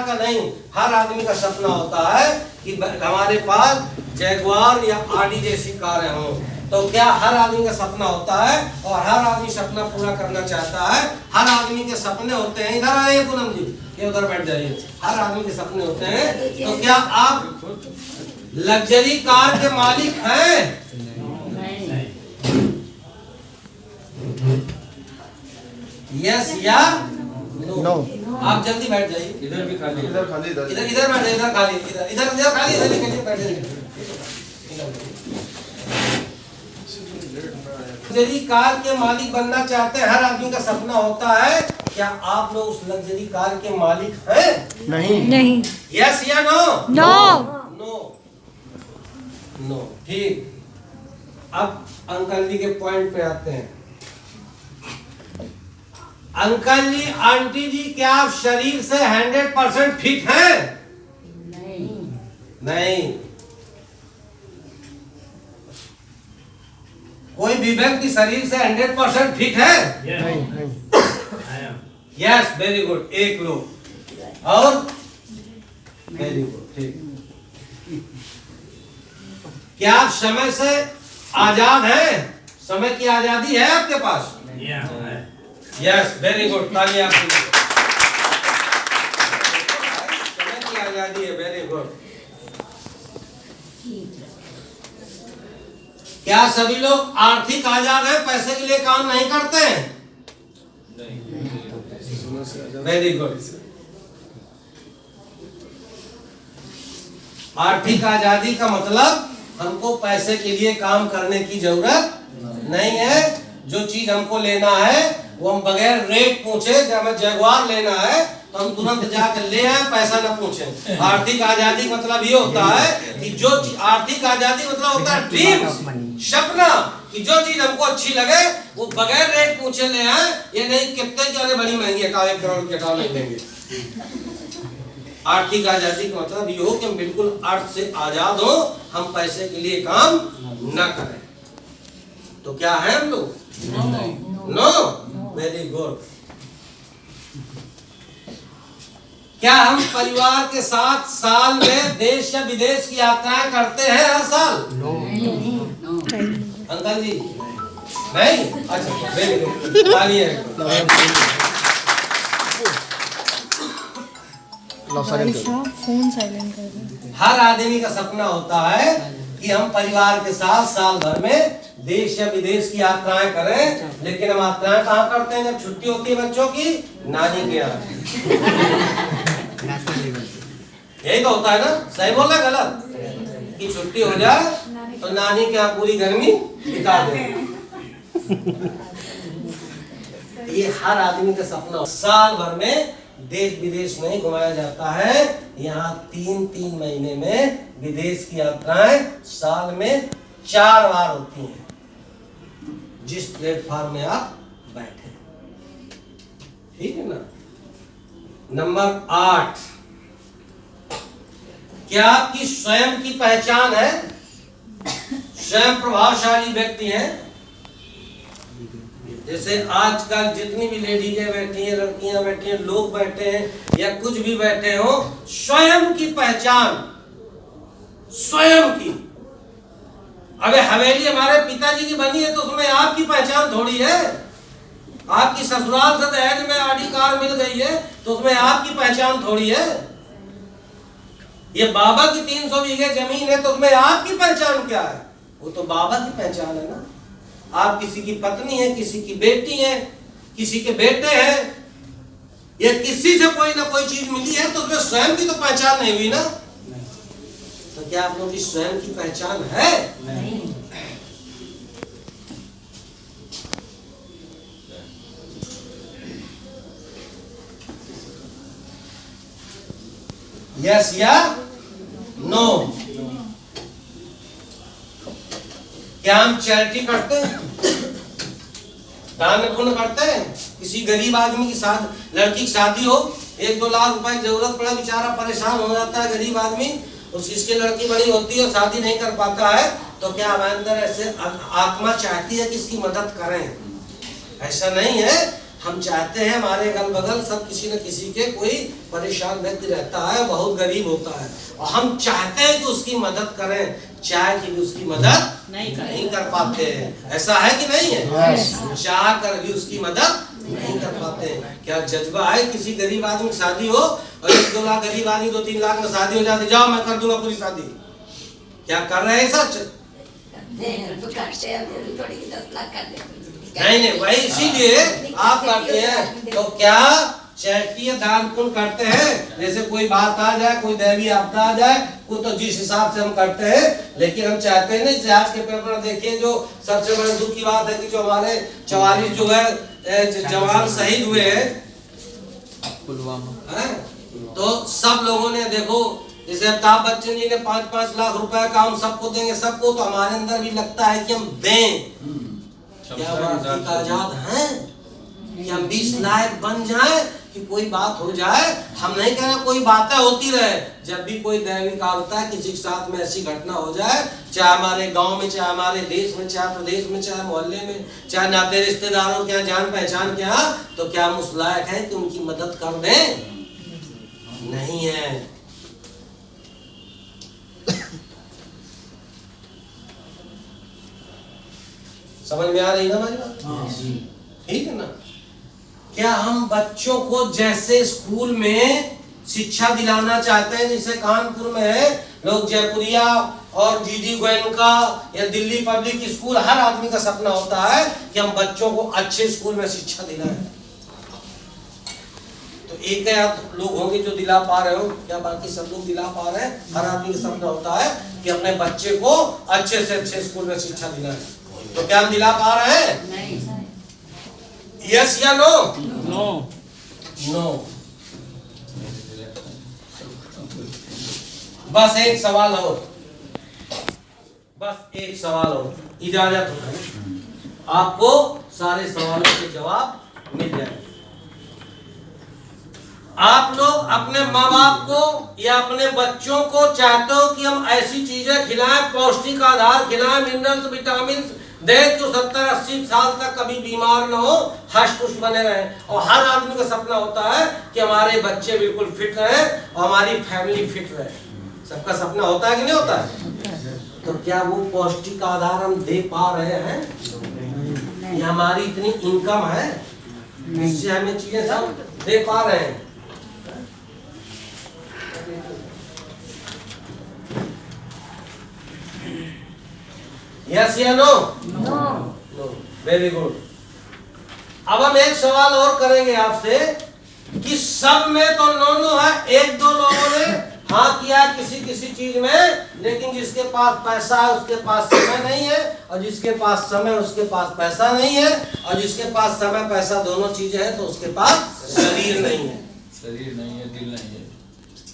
का नहीं, हर आदमी का सपना होता है कि हमारे पास जैगुआर या आडी जैसी कारें हों। तो क्या हर आदमी का सपना होता है? और हर आदमी सपना पूरा करना चाहता है। हर आदमी के सपने होते हैं। इधर आइए पूनम जी, ये उधर बैठ जाइए। हर आदमी के सपने होते हैं। तो क्या आप लग्जरी कार के मालिक हैं? यस या नो? आप जल्दी बैठ जाइए। इधर भी खाली, इधर खाली, इधर इधर बैठ, इधर खाली, इधर इधर इधर खाली, इधर निकलिए, बैठ जाइए। लग्जरी कार के मालिक बनना चाहते हैं, हर आदमी का सपना होता है। क्या आप लोग उस लग्जरी कार के मालिक हैं? नहीं। यस या नो? नो। No no. ठीक, अब अंकल जी के पॉइंट पे आते हैं। अंकल जी, आंटी जी, क्या आप शरीर से 100% फिट हैं? नहीं। कोई भी व्यक्ति शरीर से 100% फिट है? यस, वेरी गुड, एक लोग। और वेरी गुड, ठीक। क्या आप समय से आजाद हैं? समय की आजादी है आपके पास? यस, वेरी गुड, ताली आपके लिए। समय की आजादी है, वेरी गुड। क्या सभी लोग आर्थिक आजाद हैं, पैसे के लिए काम नहीं करते हैं? Very good. आर्थिक आजादी का मतलब हमको पैसे के लिए काम करने की जरूरत नहीं है। जो चीज हमको लेना है वो हम बगैर रेट पूछे, जब हमें जैगुआर लेना है तो हम तुरंत जाकर ले आए, पैसा ना पूछे। आर्थिक आजादी मतलब ये होता है कि जो आर्थिक आजादी मतलब होता है ड्रीम्स, सपना, कि जो चीज हमको अच्छी लगे वो बगैर रेट पूछे ले आए। ये नहीं कितने की, अरे बड़ी महंगी है, 1 करोड़ की हटाओ, नहीं लेंगे। आर्थिक आजादी का मतलब ये हो कि हम बिल्कुल अर्थ से आजाद हो, हम पैसे के लिए काम न करें। तो क्या है हम लोग? नो। Very good. क्या हम परिवार के साथ साल में देश या विदेश की यात्राएं करते हैं हर साल? अंकल जी नहीं? अच्छा, वेरी गुड, ताली है। फोन साइलेंट कर दो। हर आदमी का सपना होता है कि हम परिवार के साथ साल भर में देश या विदेश की यात्राएं करें। लेकिन हम यात्राएं कहाँ करते हैं जब छुट्टी होती है बच्चों की? नानी के यहाँ। यही तो होता है ना? सही बोल रहा है गलत? कि छुट्टी हो जाए तो नानी के यहाँ पूरी गर्मी बिता दे। ये हर आदमी का सपना। साल भर में देश विदेश नहीं घुमाया जाता है। यहाँ 3-3 महीने में विदेश की यात्राएं साल में 4 बार होती हैं, जिस प्लेटफॉर्म में आप बैठे। ठीक है ना? नंबर 8, क्या आपकी स्वयं की पहचान है? स्वयं प्रभावशाली व्यक्ति हैं। जैसे आजकल जितनी भी लेडीजें बैठी हैं, लड़कियां बैठी हैं, लोग बैठे हैं या कुछ भी बैठे हो, स्वयं की पहचान, स्वयं की। अबे हवेली हमारे पिताजी की बनी है तो उसमें आपकी पहचान थोड़ी है। आपकी ससुराल से दहेज में आडी कार मिल गई है तो उसमें आपकी पहचान थोड़ी है। ये बाबा की 300 बीघे जमीन है तो उसमें आपकी पहचान क्या है? वो तो बाबा की पहचान है ना। आप किसी की पत्नी है, किसी की बेटी है, किसी के बेटे हैं, या किसी से कोई ना कोई चीज मिली है तो उसमें स्वयं की तो पहचान नहीं हुई ना। तो क्या आप लोगों की स्वयं की पहचान है? नहीं। यस या नो? क्या हम चैरिटी करते हैं, दान पुण्य करते हैं? किसी गरीब आदमी की लड़की की शादी हो, 1-2 लाख रुपए की जरूरत पड़े, बेचारा परेशान हो जाता है गरीब आदमी, उसकी लड़की बड़ी होती है और शादी नहीं कर पाता है, तो क्या हमारे अंदर ऐसे आत्मा चाहती है कि इसकी मदद करें? ऐसा नहीं है। हम चाहते हैं हमारे अगल बगल सब किसी न किसी के कोई परेशान व्यक्ति रहता है, बहुत गरीब होता है, और हम चाहते हैं कि उसकी मदद करें, चाह कि उसकी मदद नहीं कर पाते हैं। ऐसा है कि नहीं है? चाह कर भी उसकी मदद नहीं कर पाते हैं। क्या जज्बा है किसी गरीब आदमी की शादी हो और 1-2 लाख गरीब आदमी 2-3 लाख में शादी हो जाती, जाओ मैं कर दूंगा पूरी शादी, क्या कर रहे हैं सच? नहीं, वही इसीलिए आप करते हैं। तो क्या चैरिटी दान पुण्य करते हैं? जैसे कोई बात आ जाए, कोई दैवी आपदा आ जाए, वो तो जिस हिसाब से हम करते हैं, लेकिन हम चाहते हैं नहीं। आज के पेपर में देखिए, जो सबसे बड़े दुख की बात है कि जो हमारे 44 जो है जवान शहीद हुए हैं पुलवामा, तो सब लोगों ने देखो, जैसे अमिताभ बच्चन जी ने 5-5 लाख रुपए का हम सबको देंगे, सबको, तो हमारे अंदर भी लगता है कि हम दें। क्या बात आजाद है कि हम 20 लाख बन जाए कि कोई बात हो जाए। हम नहीं कह रहे कोई बातें होती रहे, जब भी कोई दैवी काल होता है, किसी के साथ में ऐसी घटना हो जाए, चाहे हमारे गांव में, चाहे हमारे देश में, चाहे प्रदेश में, चाहे मोहल्ले में, चाहे नाते रिश्तेदारों के यहाँ, जान पहचान के यहाँ, तो क्या हम उस लायक है कि उनकी मदद कर दें? नहीं है। समझ में आ रही है ना हमारी बात? ठीक है ना? क्या हम बच्चों को जैसे स्कूल में शिक्षा दिलाना चाहते हैं, जैसे कानपुर में है, लोग जयपुरिया और जीडी गोयनका या दिल्ली पब्लिक स्कूल, हर आदमी का सपना होता है कि हम बच्चों को अच्छे स्कूल में शिक्षा दिलाएं। तो एक लोग होंगे जो दिला पा रहे हो, क्या बाकी सब लोग दिला पा रहे हैं? हर आदमी का सपना होता है कि अपने बच्चे को अच्छे से अच्छे स्कूल में शिक्षा दिलाएं। तो क्या हम दिला पा रहे हैं? नहीं। यस या नो? नो। नो। बस एक सवाल और, बस एक सवाल और, इजाजत हो, आपको सारे सवालों के जवाब मिल जाएंगे। आप लोग अपने माँ बाप को या अपने बच्चों को चाहते हो कि हम ऐसी चीजें खिलाएं, पौष्टिक आधार खिलाएं, मिनरल्स, विटामिन दें, जो 70-80 साल तक कभी बीमार न हो, हष्ट पुष्ट बने रहें। और हर आदमी का सपना होता है कि हमारे बच्चे बिल्कुल फिट रहें और हमारी फैमिली फिट रहे। सबका सपना होता है कि नहीं होता है? तो क्या वो पौष्टिक आधार हम दे पा रहे हैं? या हमारी इतनी इनकम है जिससे हमें चीजें सब दे पा रहे हैं? यस या नो? नो। Very good. अब हम एक सवाल और करेंगे आपसे कि सब में तो नो है, 1-2 लोगों ने हाँ किया किसी किसी चीज में, लेकिन जिसके पास पैसा है उसके पास समय नहीं है, और जिसके पास समय उसके पास पैसा नहीं है, और जिसके पास समय पैसा दोनों चीजें हैं तो उसके पास शरीर नहीं है। शरीर नहीं है, दिल नहीं है।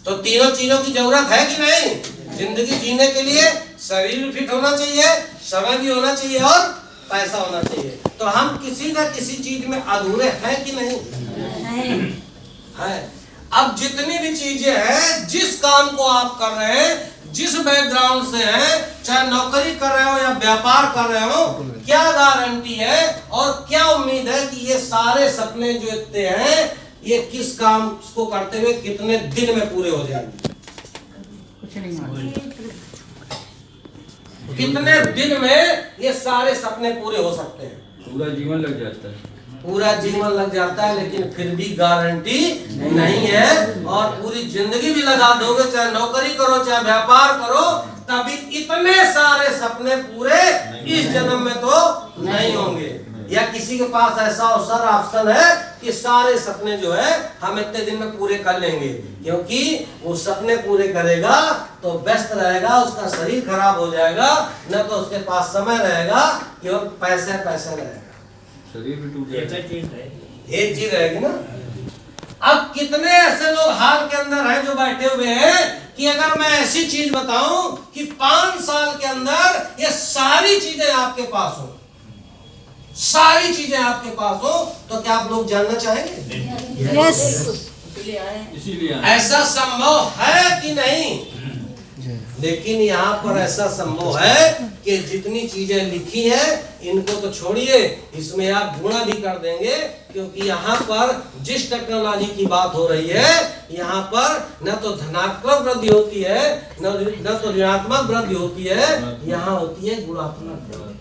तो तीनों चीजों की जरूरत है कि नहीं? जिंदगी जीने के लिए शरीर भी फिट होना चाहिए, समय भी होना चाहिए और पैसा होना चाहिए। तो हम किसी न किसी चीज में अधूरे हैं कि नहीं? है। अब जितनी भी चीजें हैं, जिस काम को आप कर रहे हैं, जिस बैकग्राउंड से हैं, चाहे नौकरी कर रहे हो या व्यापार कर रहे हो, क्या गारंटी है और क्या उम्मीद है कि ये सारे सपने जो इतने हैं, ये किस काम को करते हुए कितने दिन में पूरे हो जाएंगे? कितने दिन में ये सारे सपने पूरे हो सकते हैं? पूरा जीवन लग जाता है। पूरा जीवन लग जाता है, लेकिन फिर भी गारंटी नहीं है। और पूरी जिंदगी भी लगा दोगे, चाहे नौकरी करो चाहे व्यापार करो, तभी इतने सारे सपने पूरे इस जन्म में तो नहीं होंगे। या किसी के पास ऐसा अवसर ऑप्शन है कि सारे सपने जो है हम इतने दिन में पूरे कर लेंगे, क्योंकि वो सपने पूरे करेगा तो व्यस्त रहेगा, उसका शरीर खराब हो जाएगा, न तो उसके पास समय रहेगा, केवल पैसे रहेगा, शरीर भी टूट जाएगा। एक चीज रहेगी ना। अब कितने ऐसे लोग हाल के अंदर हैं जो बैठे हुए हैं कि अगर मैं ऐसी चीज बताऊं कि 5 साल के अंदर ये सारी चीजें आपके पास हो, सारी चीजें आपके पास हो, तो क्या आप लोग जानना चाहेंगे? यस। इसीलिए ऐसा संभव है कि नहीं? लेकिन यहाँ पर ऐसा संभव है कि जितनी चीजें लिखी हैं इनको तो छोड़िए, इसमें आप गुणा भी कर देंगे, क्योंकि यहाँ पर जिस टेक्नोलॉजी की बात हो रही है यहाँ पर न तो धनात्मक वृद्धि होती है न तो ऋणात्मक वृद्धि होती है, यहाँ होती है गुणात्मक वृद्धि।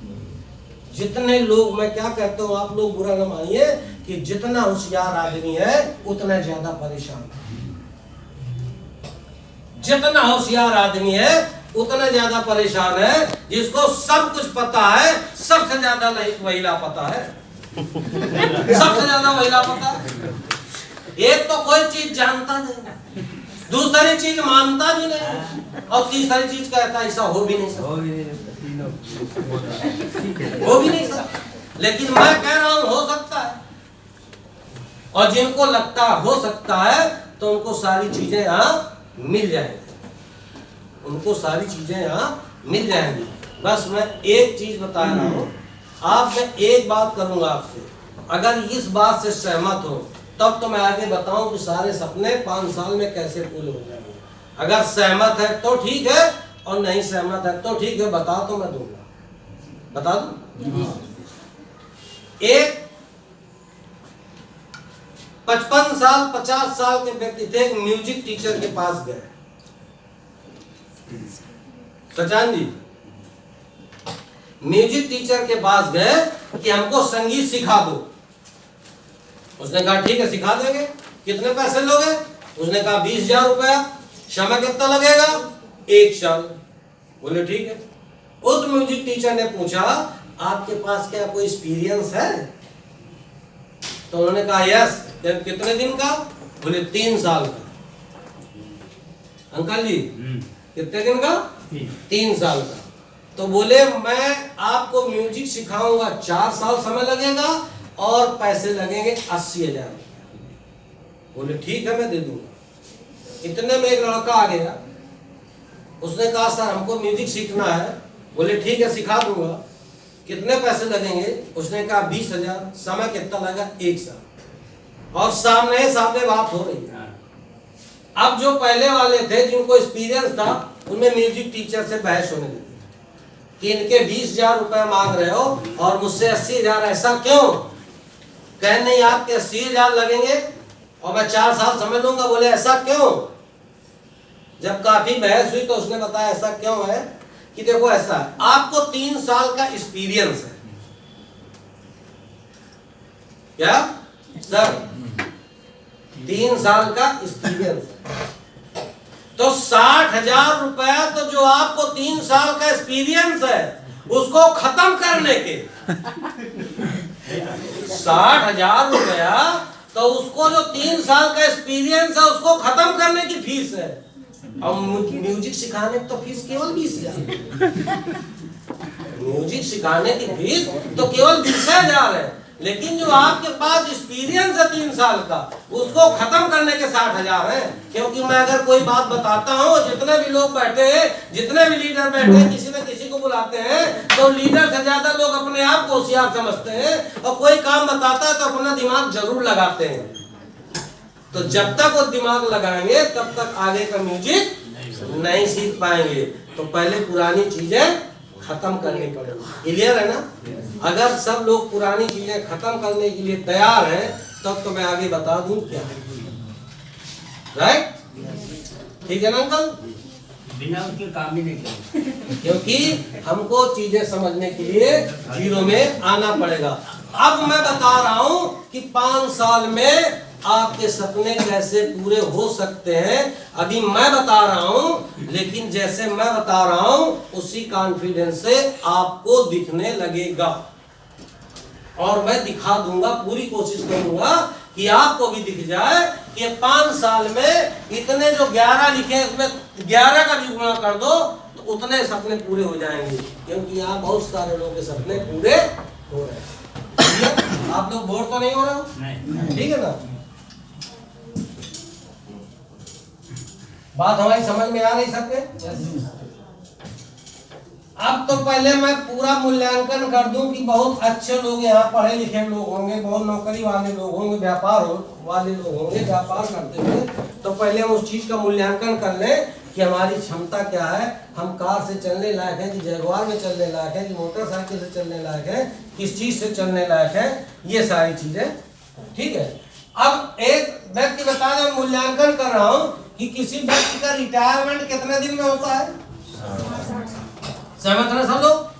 जितने लोग, मैं क्या कहता हूँ, आप लोग बुरा न मानिए, कि जितना होशियार आदमी है उतना ज्यादा परेशान है। जितना होशियार आदमी है उतना ज्यादा परेशान है। जिसको सब कुछ पता है, सबसे ज्यादा वही लापता है। सबसे ज्यादा वही लापता है। एक तो कोई चीज जानता नहीं, दूसरी चीज मानता भी नहीं, और तीसरी चीज कहता है ऐसा हो भी नहीं सकता, हो भी नहीं सकता। लेकिन मैं कह रहा हूं हो सकता है, और जिनको लगता हो सकता है तो उनको सारी चीजें यहाँ मिल जाएंगी, उनको सारी चीजें यहाँ मिल जाएंगी। बस मैं एक चीज बता रहा हूँ, आप, मैं एक बात करूंगा आपसे, अगर इस बात से सहमत हो तब तो मैं आगे बताऊं कि सारे सपने 5 साल में कैसे पूरे हो जाएंगे। अगर सहमत है तो ठीक है, और नहीं सहमत है तो ठीक है, बता तो मैं दूंगा, बता दूं। एक 55 साल 50 साल के व्यक्ति थे, एक म्यूजिक टीचर के पास गए। सचान जी, म्यूजिक टीचर के पास गए कि हमको संगीत सिखा दो। उसने कहा ठीक है सिखा देंगे, कितने पैसे लोगे? उसने कहा 20,000 रुपया। समय कितना लगेगा? 1 साल। बोले ठीक है। उस म्यूजिक टीचर ने पूछा आपके पास क्या कोई एक्सपीरियंस है? तो उन्होंने कहा यस। कितने दिन का? बोले 3 साल का। अंकल जी कितने दिन का? 3 साल का। तो बोले मैं आपको म्यूजिक सिखाऊंगा, 4 साल समय लगेगा और पैसे लगेंगे 80,000। बोले ठीक है मैं दे दूंगा। इतने में एक लड़का आ गया, उसने कहा सर हमको म्यूजिक सीखना है। बोले ठीक है सिखा दूंगा, कितने पैसे लगेंगे? उसने कहा 20,000। समय कितना लगा? 1 साल। और सामने बात हो रही है। अब जो पहले वाले थे जिनको एक्सपीरियंस था, उनमें म्यूजिक टीचर से बहस होने लगी कि इनके 20,000 रुपए मांग रहे हो और मुझसे 80,000, ऐसा क्यों? कह नहीं आपके 80,000 लगेंगे और मैं 4 साल समझ लूंगा। बोले ऐसा क्यों? जब काफी बहस हुई तो उसने बताया ऐसा क्यों है कि देखो ऐसा है, आपको 3 साल का एक्सपीरियंस है। क्या सर? 3 साल का एक्सपीरियंस है, तो 60,000 रुपया तो जो आपको 3 साल का एक्सपीरियंस है उसको खत्म करने के 60,000 रुपया, तो उसको जो 3 साल का एक्सपीरियंस है उसको खत्म करने की फीस है। और म्यूजिक सिखाने की तो फीस केवल 20,000। म्यूजिक सिखाने की फीस तो केवल 20,000 है, लेकिन जो आपके पास एक्सपीरियंस है 3 साल का, उसको खत्म करने के 60,000 है। क्योंकि मैं अगर कोई बात बताता हूँ, जितने भी लोग बैठे हैं, जितने भी लीडर बैठे हैं, किसी न किसी को बुलाते हैं, तो लीडर से ज्यादा लोग अपने आप को होशियार समझते हैं, और कोई काम बताता है तो अपना दिमाग जरूर लगाते हैं। तो जब तक वो दिमाग लगाएंगे तब तक आगे का म्यूजिक नहीं सीख पाएंगे। तो पहले पुरानी चीजें खत्म करनी पड़ेगी। क्लियर है ना? अगर सब लोग पुरानी चीजें खत्म करने के लिए तैयार हैं तब तो मैं आगे बता दूं क्या है। राइट? ठीक है ना अंकल? बिना उसके काम ही नहीं करेंगे, क्योंकि हमको चीजें समझने के लिए जीरो में आना पड़ेगा। अब मैं बता रहा हूं कि 5 साल में आपके सपने कैसे पूरे हो सकते हैं, अभी मैं बता रहा हूं, लेकिन जैसे मैं बता रहा हूं उसी कॉन्फिडेंस से आपको दिखने लगेगा, और मैं दिखा दूंगा, पूरी कोशिश करूंगा कि आपको भी दिख जाए कि 5 साल में इतने जो 11 लिखे इसमें 11 का भी गुणा कर दो तो उतने सपने पूरे हो जाएंगे। क्योंकि यहाँ बहुत सारे लोगों के सपने पूरे हो रहे हैं। आप लोग बोर तो नहीं हो रहे हो? नहीं। ठीक है ना? बात हमारी समझ में आ रही सबके? अब तो पहले मैं पूरा मूल्यांकन कर दूं कि बहुत अच्छे लोग यहाँ पढ़े लिखे लोग होंगे, बहुत नौकरी वाले लोग होंगे, व्यापार वाले लोग होंगे, व्यापार करते हुए, तो पहले हम उस चीज का मूल्यांकन कर लें कि हमारी क्षमता क्या है, हम कार से चलने लायक हैं कि जगुआर में चलने लायक है कि मोटरसाइकिल से चलने लायक है, किस चीज से चलने लायक है, ये सारी चीजें। ठीक है, अब एक व्यक्ति बता दें, मूल्यांकन कर रहा हूं कि किसी व्यक्ति का रिटायरमेंट कितने दिन में होता है। सहमत ना सब लोग?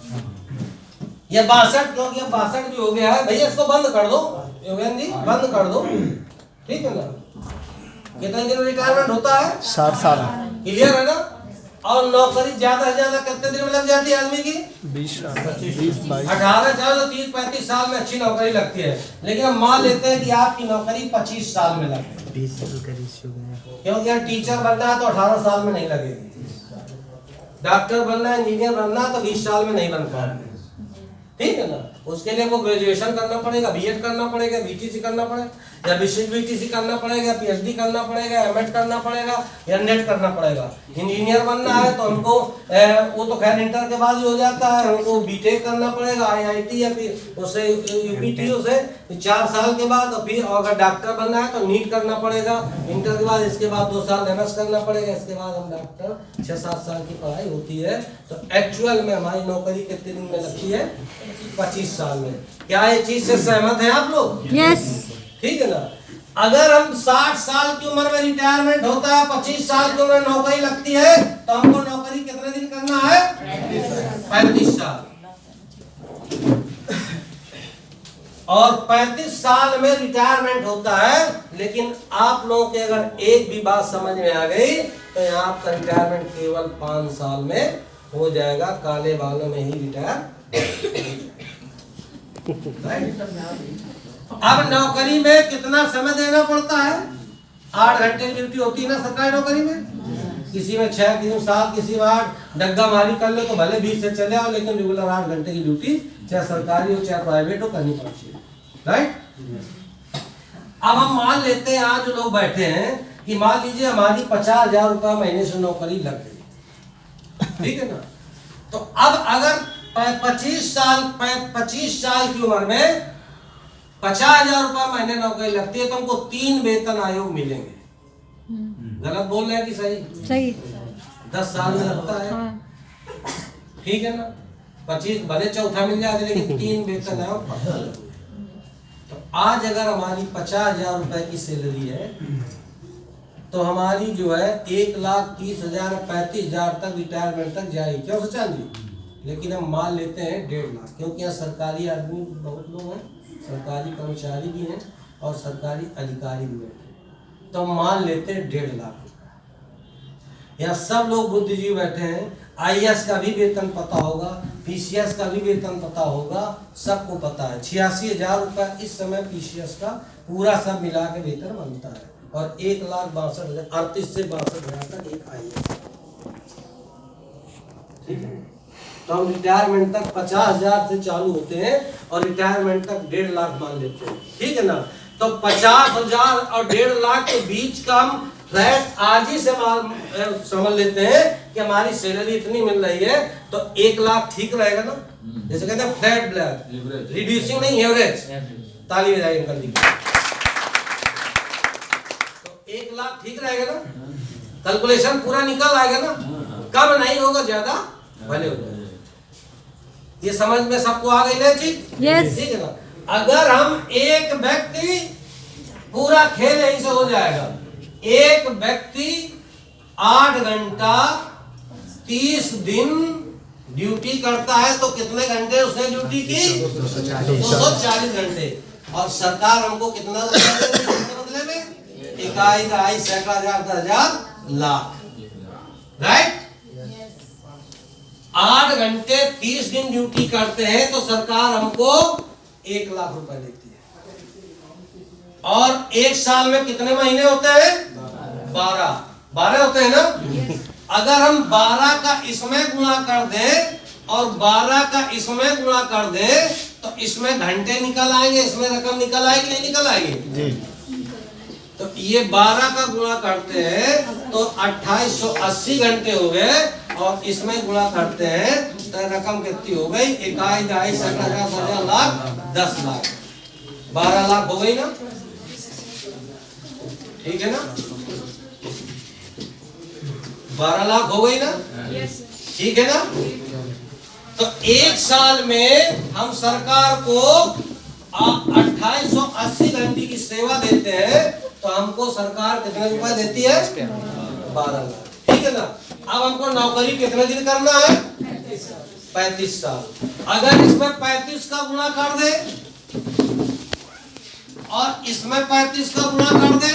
ये 62, क्योंकि 62 भी हो गया है भैया, इसको बंद कर दो योगेंद्र जी, बंद कर दो। ठीक है ना? कितने दिन में रिटायरमेंट होता है? 7 साल। क्लियर है ना? और नौकरी ज्यादा से ज्यादा कितने दिन में लग जाती है आदमी की? 20 22 18 साल तो 30-35 साल में अच्छी नौकरी लगती है। लेकिन हम मान लेते हैं कि आपकी नौकरी 25 साल में लगती है, 20 साल का रेशियो है। क्योंकि यार टीचर बनना है तो 18 साल में नहीं लगेगी, डॉक्टर बनना है, इंजीनियर बनना है तो 20 साल में नहीं बन पाएंगे। ठीक है ना? उसके लिए वो ग्रेजुएशन करना पड़ेगा, बीएड करना पड़ेगा, बीटीसी करना पड़ेगा, या बीटीसी करना पड़ेगा, पीएचडी करना पड़ेगा, एमएड करना पड़ेगा, या नेट करना पड़ेगा। इंजीनियर बनना है तो हमको वो तो खैर इंटर के बाद ही हो जाता है, हमको बीटेक करना पड़ेगा आईआईटी या फिर उससे यूपीटीओ से 4 साल के बाद। और फिर अगर डॉक्टर बनना है तो नीट करना पड़ेगा इंटर के बाद, इसके बाद 2 साल एमएस करना पड़ेगा, इसके बाद हम डॉक्टर 6-7 साल की पढ़ाई होती है। तो एक्चुअल में हमारी नौकरी कितने दिन में लगती है? 25 साल में। क्या ये चीज से सहमत हैं आप लोग? यस। ठीक है ना? अगर हम 60 साल की उम्र में रिटायरमेंट होता है, 25 साल की उम्र में नौकरी लगती है, तो हमको नौकरी कितने दिन करना है? 35 साल। और 35 साल में रिटायरमेंट होता है। लेकिन आप लोगों के अगर एक भी बात समझ में आ गई तो यहाँ आपका रिटायरमेंट केवल 5 साल में हो जाएगा, काले बालों में ही रिटायर। अब नौकरी में कितना समय देना पड़ता है? 8 घंटे की ड्यूटी होती है ना सरकारी नौकरी में। किसी में 6, किसी में 7, किसी में 8, डग्गा मारी कर ले तो भले 20 से चले आओ, लेकिन रेगुलर 8 घंटे की ड्यूटी चाहे सरकारी हो चाहे प्राइवेट हो करनी पड़ती है। राइट? अब हम मान लेते हैं आज जो लोग बैठे हैं कि मान लीजिए हमारी 50,000 रुपया महीने से नौकरी लग गई। ठीक है ना? तो अब अगर 25 साल की उम्र में 50,000 रुपया महीने नौकरी लगती है तो हमको 3 वेतन आयोग मिलेंगे। गलत बोल रहे हैं कि सही? सही। 10 साल में लगता है। हाँ। ठीक है ना? 25 भले चौथा मिल जाए लेकिन 3 वेतन आयोग पक्का। तो आज अगर हमारी 50,000 रुपए की सैलरी है तो हमारी जो है 1,30,000 35,000 तक रिटायरमेंट तक जाएगी। क्यों सचान जी? लेकिन हम मान लेते हैं 1.5 लाख, क्योंकि यहाँ सरकारी आदमी बहुत लोग हैं, सरकारी कर्मचारी भी हैं और सरकारी अधिकारी भी बैठे, तो हम मान लेते हैं 1.5 लाख रुपये। यहाँ सब लोग बुद्धिजीवी बैठे हैं, आईएएस का भी वेतन पता होगा, पीसीएस का भी वेतन पता होगा, सबको पता है 86,000 रुपये इस समय पीसीएस का पूरा सब मिला के वेतन बनता है। और 1,62,000 38 से 62,000 तक एक आईएएस। ठीक है? तो हम रिटायरमेंट तक 50,000 से चालू होते हैं और रिटायरमेंट तक 1.5 लाख मान लेते हैं। ठीक है ना? तो 50,000 और 1.5 लाख के बीच का हम फ्लैट आज ही से समझ लेते हैं कि हमारी सैलरी इतनी मिल रही है तो 1 लाख ठीक रहेगा ना? जैसे कहते हैं फ्लैट ब्लैक, रिड्यूसिंग नहीं, एवरेज। ताली बजाइए अंकल जी। तो 1 लाख ठीक रहेगा ना? कैलकुलेशन पूरा निकल आएगा ना? कम नहीं होगा, ज्यादा भले हो जाएगा। ये समझ में सबको आ गई ना चीज? यस। ठीक है ना? अगर हम एक व्यक्ति, पूरा खेल यहीं से हो जाएगा, एक व्यक्ति 8 घंटा 30 दिन ड्यूटी करता है तो कितने घंटे उसने ड्यूटी की? 240 घंटे। और सरकार हमको कितना रुपया दे रही है इसके बदले में? इकाई, दहाई, सैकड़ा, हजार, 10,000, लाख। राइट? 8 घंटे 30 दिन ड्यूटी करते हैं तो सरकार हमको 1 लाख रुपए देती है। और 1 साल में कितने महीने होते हैं? 12 होते हैं ना? अगर हम 12 का इसमें गुणा कर दें और 12 का इसमें गुणा कर दें तो इसमें घंटे निकल आएंगे, इसमें रकम निकल आएगी नहीं निकल आएगी? तो ये 12 का गुणा करते हैं तो 2880 घंटे हो गए और इसमें गुणा करते हैं तो रकम कितनी हो गई? इकाई, दहाई, सैकड़ा, हजार, लाख, 10 लाख, 12 लाख हो गई ना? ठीक है ना? 12 लाख हो गई ना? ठीक है ना? तो एक साल में हम सरकार को 2880 घंटे की सेवा देते हैं, तो हमको सरकार कितने रुपए देती है? 12 लाख। ठीक है ना? अब हमको नौकरी कितने दिन करना है? 35 साल। अगर इसमें 35 का गुणा कर दे और इसमें 35 का गुणा कर दे,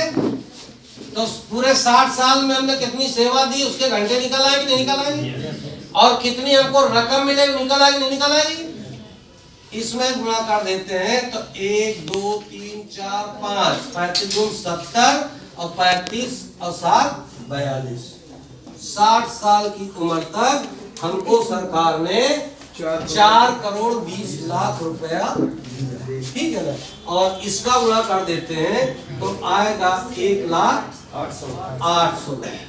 तो पूरे 60 साल में हमने कितनी सेवा दी, उसके घंटे निकल आएंगे नहीं निकल आएंगे? और कितनी हमको रकम मिलेगी, निकल आएगी नहीं निकल आएगी? इसमें गुणा कर देते हैं तो 1 2 3 4 5, 35 गुण 70 और 35 और 7 42। 60 साल की उम्र तक हमको सरकार ने 4 करोड़ 20 लाख रुपया, ठीक है ना? और इसका गुणा कर देते हैं तो आएगा 1,08,000।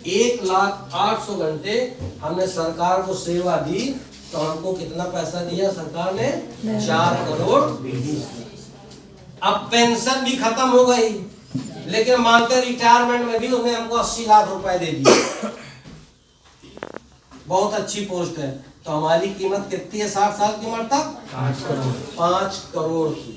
1,08,000 घंटे हमने सरकार को सेवा दी, तो हमको कितना पैसा दिया सरकार ने? 4 करोड़ 20। अब पेंशन भी खत्म हो गई, लेकिन मानते रिटायरमेंट में भी उसने हमको 80 लाख रुपए दे दिए। बहुत अच्छी पोस्ट है। तो हमारी कीमत कितनी है 60 साल की उम्र तक? 5 करोड़ की।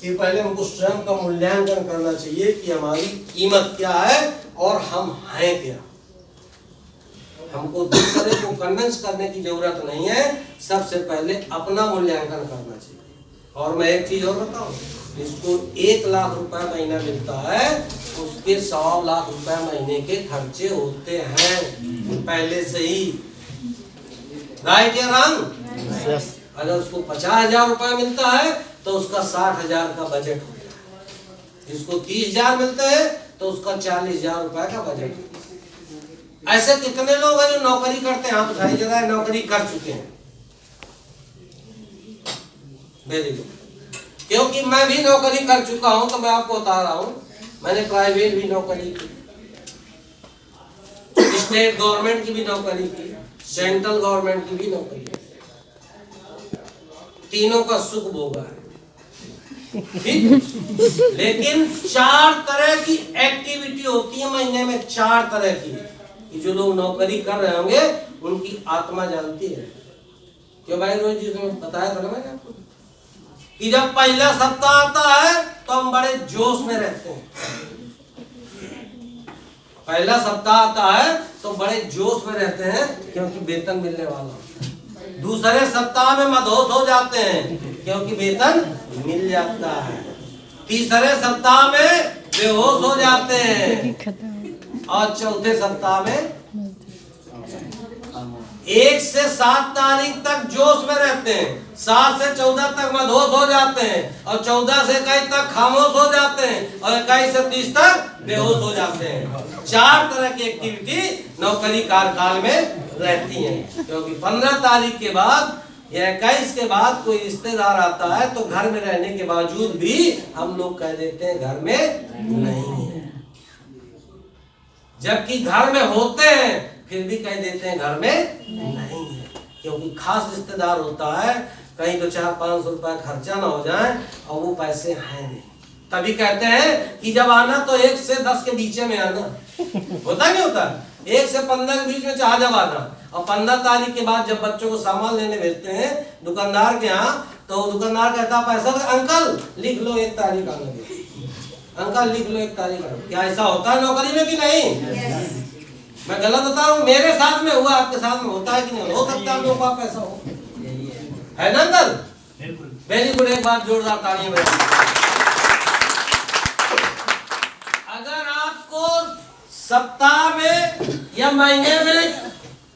ये पहले हमको स्वयं का मूल्यांकन करना चाहिए कि हमारी कीमत क्या है और हम हैं क्या। हमको दूसरे को कन्विंस करने की जरूरत नहीं है, सबसे पहले अपना मूल्यांकन करना चाहिए। और मैं एक चीज और बताऊं, जिसको 1 लाख रुपए महीना मिलता है, उसके 100 लाख रुपए महीने के खर्चे होते हैं पहले से ही। राइट या रॉन्ग? अगर उसको 50,000 रुपए मिलता है तो उसका 60,000 का बजट होता है। जिसको 30,000 मिलते हैं तो उसका 40,000 रुपए का बजट होता है। ऐसे कितने लोग हैं जो नौकरी करते हैं? आप सारी जगह नौकरी कर चुके हैं। Very good. क्योंकि मैं भी नौकरी कर चुका हूं, तो मैं आपको बता रहा हूं। मैंने प्राइवेट भी नौकरी की, स्टेट गवर्नमेंट की भी नौकरी की, सेंट्रल गवर्नमेंट की भी नौकरी की। तीनों का सुख भोगा है, ठीक? लेकिन 4 तरह की एक्टिविटी होती है महीने में, 4 तरह की, कि जो लोग नौकरी कर रहे होंगे उनकी आत्मा जानती है। क्यों भाई रोज जी बताया था ना मैंने आपको कि जब पहला सप्ताह आता है तो हम बड़े जोश में रहते हैं। पहला सप्ताह आता है तो बड़े जोश में रहते हैं क्योंकि वेतन मिलने वाला। दूसरे सप्ताह में मदहोश हो जाते हैं क्योंकि वेतन मिल जाता है। तीसरे सप्ताह में बेहोश हो जाते हैं और चौथे सप्ताह में 1 से 7 तारीख तक जोश में रहते हैं, 7 से 14 तक मदहोश हो जाते हैं और 14 से 21 तक खामोश हो जाते हैं और 21 से 30 तक बेहोश हो जाते हैं। 4 तरह की एक्टिविटी नौकरी कार्यकाल में रहती हैं। क्योंकि 15 तारीख के बाद या 21 के बाद कोई रिश्तेदार आता है तो घर में रहने के बावजूद भी हम लोग कह देते हैं घर में नहीं है, जबकि घर में होते हैं फिर भी कह देते हैं घर में नहीं है। क्योंकि खास रिश्तेदार होता है, कहीं तो 400-500 रुपए खर्चा ना हो जाए और वो पैसे हैं नहीं, तभी कहते हैं कि जब आना तो 1 से 10 के बीच में आना। होता नहीं होता? 1 से 15 के बीच में चाह जब आना। और 15 तारीख के बाद जब बच्चों को सामान लेने भेजते हैं दुकानदार के यहाँ, तो दुकानदार कहता पैसा अंकल लिख लो 1 तारीख आने दे, अंकल लिख लो 1 तारीख आने। क्या ऐसा होता है नौकरी में कि नहीं? मैं गलत बता रहा हूँ? मेरे साथ में हुआ, आपके साथ में होता है कि नहीं? हो सकता है लोगों का पैसा हो, है ना अंकल? वेरी गुड, एक बार जोरदार तालियां बजाइए। अगर आपको सप्ताह में या महीने में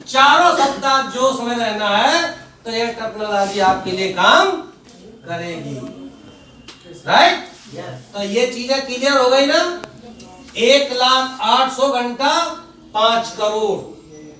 4 सप्ताह जोश में रहना है तो ये टेक्नोलॉजी आपके लिए काम करेगी। राइट? तो ये चीजें क्लियर हो गई ना? 1,08,000 घंटा 5 करोड़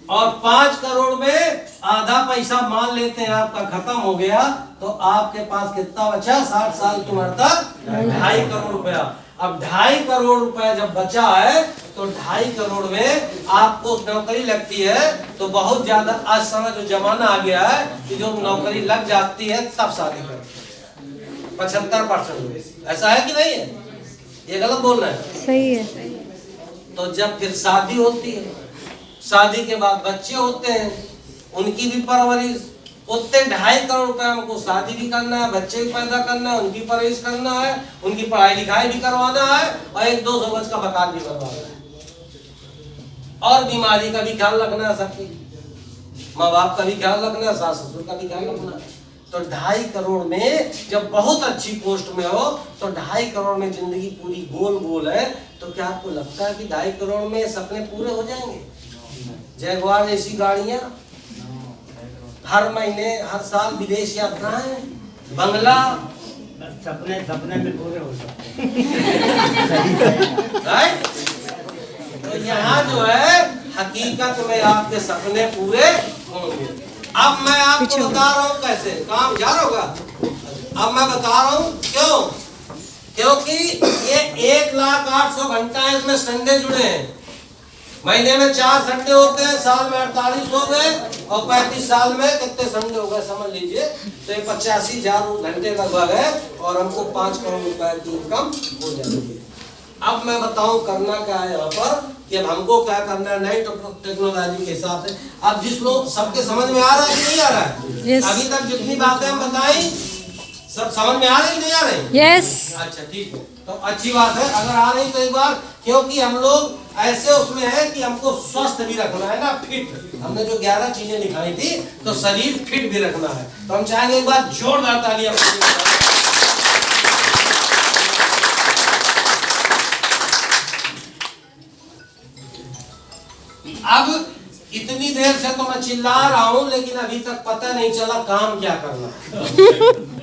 और 5 करोड़ में आधा पैसा मान लेते हैं आपका खत्म हो गया, तो आपके पास कितना बचा 60 साल की उम्र तक? 2.5 करोड़ रुपया। अब 2.5 करोड़ रुपया जब बचा है तो 2.5 करोड़ में आपको नौकरी लगती है तो बहुत ज्यादा आज समय जो जमाना आ गया है कि जो नौकरी लग जाती है तब शादी करते हैं। 75%। ऐसा है कि नहीं है? ये गलत बोल रहे हैं? सही है। तो जब फिर शादी होती है, शादी के बाद बच्चे होते हैं, उनकी भी परवरिश, उतने 2.5 करोड़ रुपए हमको शादी भी करना है, बच्चे भी पैदा करना है, उनकी परवरिश करना है, उनकी पढ़ाई लिखाई भी करवाना है और 100-200 गज का मकान भी बनवाना है और बीमारी का भी ख्याल रखना है, सबकी माँ बाप का भी ख्याल रखना है, सास ससुर का भी ख्याल रखना है। तो 2.5 करोड़ में जब बहुत अच्छी पोस्ट में हो तो 2.5 करोड़ में जिंदगी पूरी गोल गोल है, तो क्या आपको लगता है कि 2.5 करोड़ में सपने पूरे हो जाएंगे? जैगुआर जैसी गाड़ियां, हर महीने हर साल विदेश यात्राएं, बंगला, सपने सपने में पूरे हो सकते हैं। राइट? तो यहाँ जो है हकीकत में आपके सपने पूरे होंगे। अब मैं आपको बता रहा हूँ कैसे काम जा रहा होगा। अब मैं बता रहा हूँ क्यों, क्योंकि ये 1,08,000 घंटा है, इसमें संडे जुड़े हैं। महीने में 4 संडे होते हैं, साल में 48 हो गए और 35 साल में कितने संडे हो गए समझ लीजिए। तो ये 85,000 घंटे लगभग है और हमको 5 करोड़ रुपए की इनकम हो जाती है। अब मैं बताऊं करना क्या है यहाँ पर, कि अब हमको क्या करना है नई टेक्नोलॉजी के हिसाब से। अब जिस लोग सबके समझ में आ रहा है कि नहीं आ रहा है? Yes. अभी तक जितनी बातें हम बताई सब समझ में आ रही नहीं आ रही? यस। अच्छा ठीक है, तो अच्छी बात है। अगर आ रही तो एक बार, क्योंकि हम लोग ऐसे उसमें है कि हमको स्वस्थ भी रखना है ना, फिट। हमने जो 11 चीजें दिखाई थी, तो शरीर फिट भी रखना है। तो हम चाहेंगे एक बार जोरदार तालियां। अब इतनी देर से तो मैं चिल्ला रहा हूं, लेकिन अभी तक पता नहीं चला काम क्या करना है।